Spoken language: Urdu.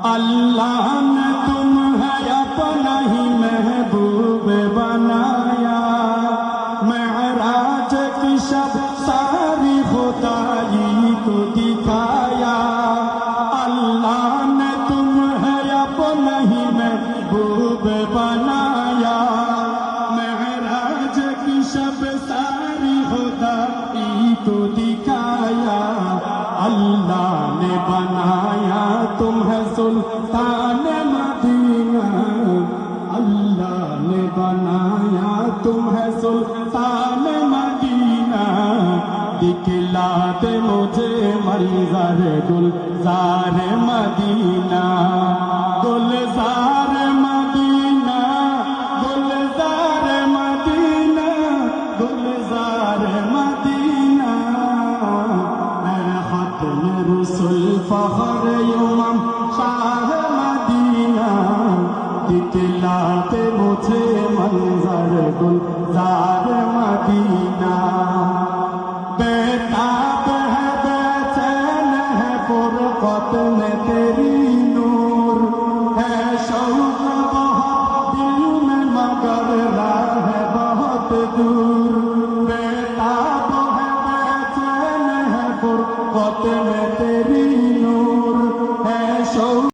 اللہ نے تمہیں اپنا ہی محبوب بنایا، معراج کی شب ساری خدائی کو دکھایا، اللہ نے تمہیں اپنا ہی محبوب بنایا، معراج کی شب ساری خدائی کو دکھایا، اللہ نے بنایا تمہیں سلطان مدینہ، اللہ نے بنایا تمہیں سلطان مدینہ، دکھلا دے مجھے منظر گلزار مدینہ،